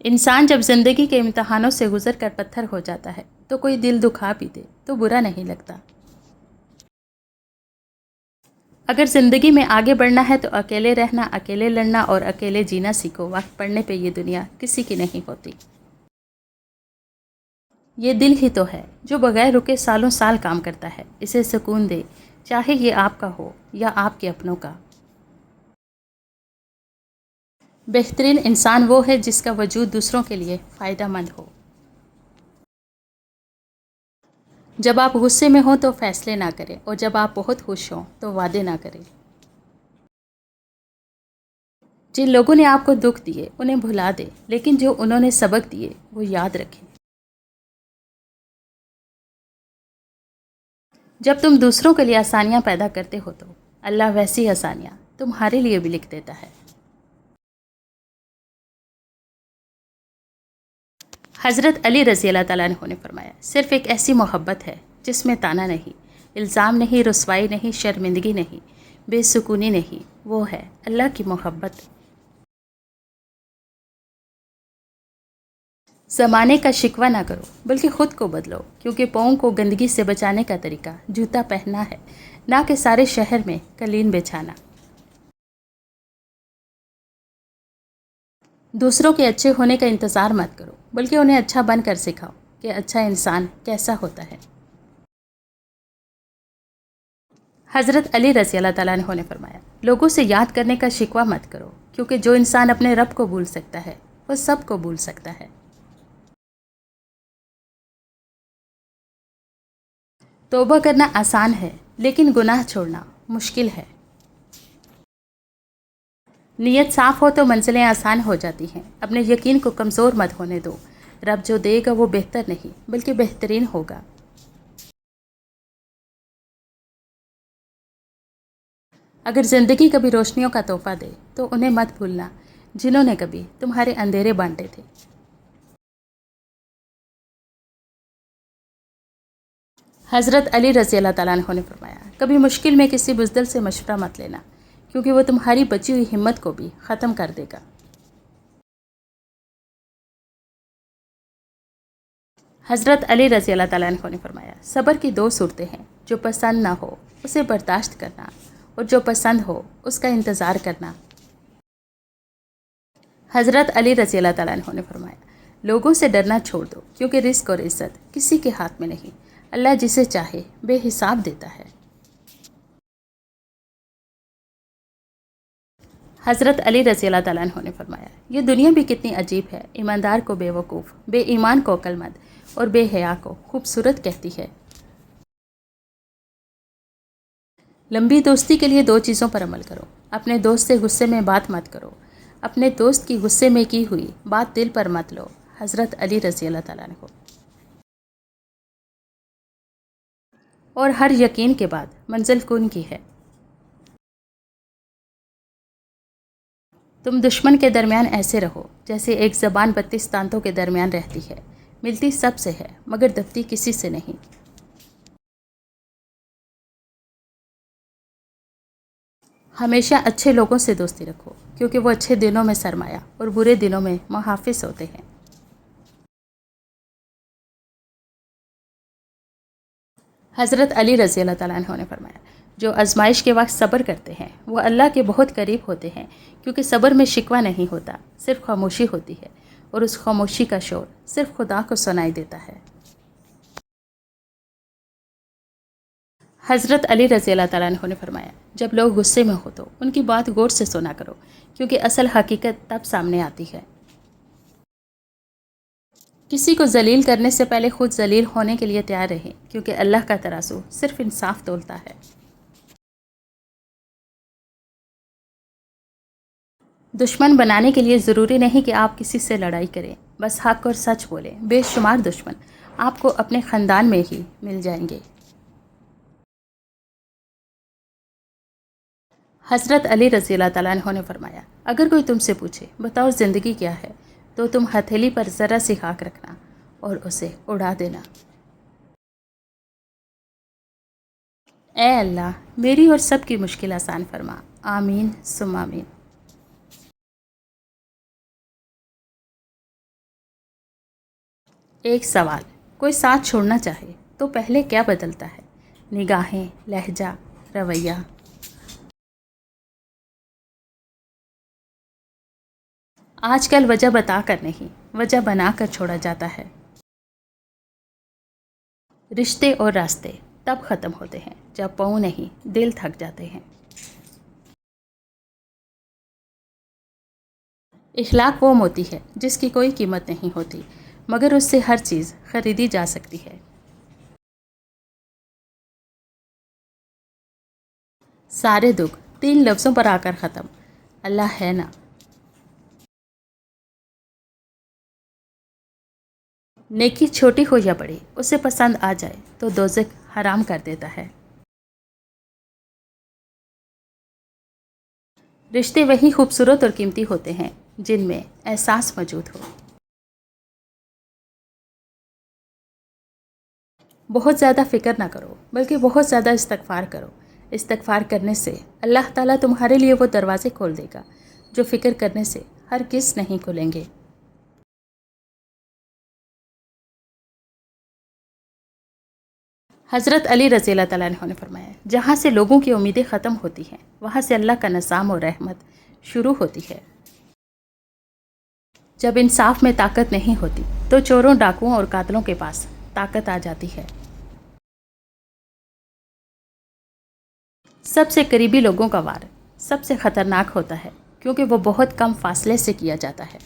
انسان جب زندگی کے امتحانوں سے گزر کر پتھر ہو جاتا ہے تو کوئی دل دکھا بھی دے تو برا نہیں لگتا۔ اگر زندگی میں آگے بڑھنا ہے تو اکیلے رہنا، اکیلے لڑنا اور اکیلے جینا سیکھو۔ وقت پڑنے پہ یہ دنیا کسی کی نہیں ہوتی۔ یہ دل ہی تو ہے جو بغیر رکے سالوں سال کام کرتا ہے، اسے سکون دے، چاہے یہ آپ کا ہو یا آپ کے اپنوں کا۔ بہترین انسان وہ ہے جس کا وجود دوسروں کے لیے فائدہ مند ہو۔ جب آپ غصے میں ہوں تو فیصلے نہ کریں، اور جب آپ بہت خوش ہوں تو وعدے نہ کریں۔ جن لوگوں نے آپ کو دکھ دیے انہیں بھلا دیں، لیکن جو انہوں نے سبق دیے وہ یاد رکھیں۔ جب تم دوسروں کے لیے آسانیاں پیدا کرتے ہو تو اللہ ویسی آسانیاں تمہارے لیے بھی لکھ دیتا ہے۔ حضرت علی رضی اللہ تعالیٰ عنہ نے فرمایا، صرف ایک ایسی محبت ہے جس میں تانا نہیں، الزام نہیں، رسوائی نہیں، شرمندگی نہیں، بے سکونی نہیں، وہ ہے اللہ کی محبت۔ زمانے کا شکوہ نہ کرو بلکہ خود کو بدلو، کیونکہ پاؤں کو گندگی سے بچانے کا طریقہ جوتا پہننا ہے، نہ کہ سارے شہر میں قالین بچھانا۔ دوسروں کے اچھے ہونے کا انتظار مت کرو بلکہ انہیں اچھا بن کر سکھاؤ کہ اچھا انسان کیسا ہوتا ہے۔ حضرت علی رضی اللہ تعالیٰ عنہ نے فرمایا، لوگوں سے یاد کرنے کا شکوہ مت کرو، کیونکہ جو انسان اپنے رب کو بھول سکتا ہے وہ سب کو بھول سکتا ہے۔ توبہ کرنا آسان ہے لیکن گناہ چھوڑنا مشکل ہے۔ نیت صاف ہو تو منزلیں آسان ہو جاتی ہیں۔ اپنے یقین کو کمزور مت ہونے دو، رب جو دے گا وہ بہتر نہیں بلکہ بہترین ہوگا۔ اگر زندگی کبھی روشنیوں کا تحفہ دے تو انہیں مت بھولنا جنہوں نے کبھی تمہارے اندھیرے بانٹے تھے۔ حضرت علی رضی اللہ تعالیٰ عنہ نے فرمایا، کبھی مشکل میں کسی بزدل سے مشورہ مت لینا، کیونکہ وہ تمہاری بچی ہوئی ہمت کو بھی ختم کر دے گا۔ حضرت علی رضی اللہ تعالیٰ عنہ نے فرمایا، صبر کی دو صورتیں ہیں، جو پسند نہ ہو اسے برداشت کرنا، اور جو پسند ہو اس کا انتظار کرنا۔ حضرت علی رضی اللہ تعالیٰ عنہ نے فرمایا، لوگوں سے ڈرنا چھوڑ دو، کیونکہ رزق اور عزت کسی کے ہاتھ میں نہیں، اللہ جسے چاہے بے حساب دیتا ہے۔ حضرت علی رضی اللہ تعالیٰ عنہ نے فرمایا، یہ دنیا بھی کتنی عجیب ہے، ایماندار کو بے وقوف، بے ایمان کو عقل مند اور بے حیا کو خوبصورت کہتی ہے۔ لمبی دوستی کے لیے دو چیزوں پر عمل کرو، اپنے دوست سے غصے میں بات مت کرو، اپنے دوست کی غصے میں کی ہوئی بات دل پر مت لو۔ حضرت علی رضی اللہ تعالیٰ عنہ۔ اور ہر یقین کے بعد منزل کن کی ہے۔ تم دشمن کے درمیان ایسے رہو جیسے ایک زبان 32 دانتوں کے درمیان رہتی ہے، ملتی سب سے ہے مگر دبتی کسی سے نہیں۔ ہمیشہ اچھے لوگوں سے دوستی رکھو، کیونکہ وہ اچھے دنوں میں سرمایہ اور برے دنوں میں محافظ ہوتے ہیں۔ حضرت علی رضی اللہ تعالیٰ عنہ نے فرمایا، جو آزمائش کے وقت صبر کرتے ہیں وہ اللہ کے بہت قریب ہوتے ہیں، کیونکہ صبر میں شکوہ نہیں ہوتا، صرف خاموشی ہوتی ہے، اور اس خاموشی کا شور صرف خدا کو سنائی دیتا ہے۔ حضرت علی رضی اللہ تعالیٰ عنہ نے فرمایا، جب لوگ غصے میں ہو تو ان کی بات غور سے سنا کرو، کیونکہ اصل حقیقت تب سامنے آتی ہے۔ کسی کو ذلیل کرنے سے پہلے خود ذلیل ہونے کے لیے تیار رہیں، کیونکہ اللہ کا ترازو صرف انصاف تولتا ہے۔ دشمن بنانے کے لیے ضروری نہیں کہ آپ کسی سے لڑائی کریں، بس حق اور سچ بولیں، بے شمار دشمن آپ کو اپنے خاندان میں ہی مل جائیں گے۔ حضرت علی رضی اللہ تعالیٰ عنہ نے فرمایا، اگر کوئی تم سے پوچھے بتاؤ زندگی کیا ہے، تو تم ہتھیلی پر ذرا سی خاک رکھنا اور اسے اڑا دینا۔ اے اللہ میری اور سب کی مشکل آسان فرما، آمین ثم آمین۔ ایک سوال، کوئی ساتھ چھوڑنا چاہے تو پہلے کیا بدلتا ہے؟ نگاہیں، لہجہ، رویہ؟ آج کل وجہ بتا کر نہیں، وجہ بنا کر چھوڑا جاتا ہے۔ رشتے اور راستے تب ختم ہوتے ہیں جب پاؤں نہیں دل تھک جاتے ہیں۔ اخلاق وہ موتی ہے جس کی کوئی قیمت نہیں ہوتی، مگر اس سے ہر چیز خریدی جا سکتی ہے۔ سارے دکھ 3 لفظوں پر آ کر ختم، اللہ ہے نا۔ نیکی چھوٹی ہو یا بڑی، اسے پسند آ جائے تو دوزخ حرام کر دیتا ہے۔ رشتے وہی خوبصورت اور قیمتی ہوتے ہیں جن میں احساس موجود ہو۔ بہت زیادہ فکر نہ کرو بلکہ بہت زیادہ استغفار کرو۔ استغفار کرنے سے اللہ تعالیٰ تمہارے لیے وہ دروازے کھول دے گا جو فکر کرنے سے ہرگز نہیں کھلیں گے۔ حضرت علی رضی اللہ تعالیٰ عنہ نے فرمایا، جہاں سے لوگوں کی امیدیں ختم ہوتی ہیں وہاں سے اللہ کا نظام اور رحمت شروع ہوتی ہے۔ جب انصاف میں طاقت نہیں ہوتی تو چوروں، ڈاکوؤں اور قاتلوں کے پاس طاقت آ جاتی ہے۔ سب سے قریبی لوگوں کا وار سب سے خطرناک ہوتا ہے کیونکہ وہ بہت کم فاصلے سے کیا جاتا ہے۔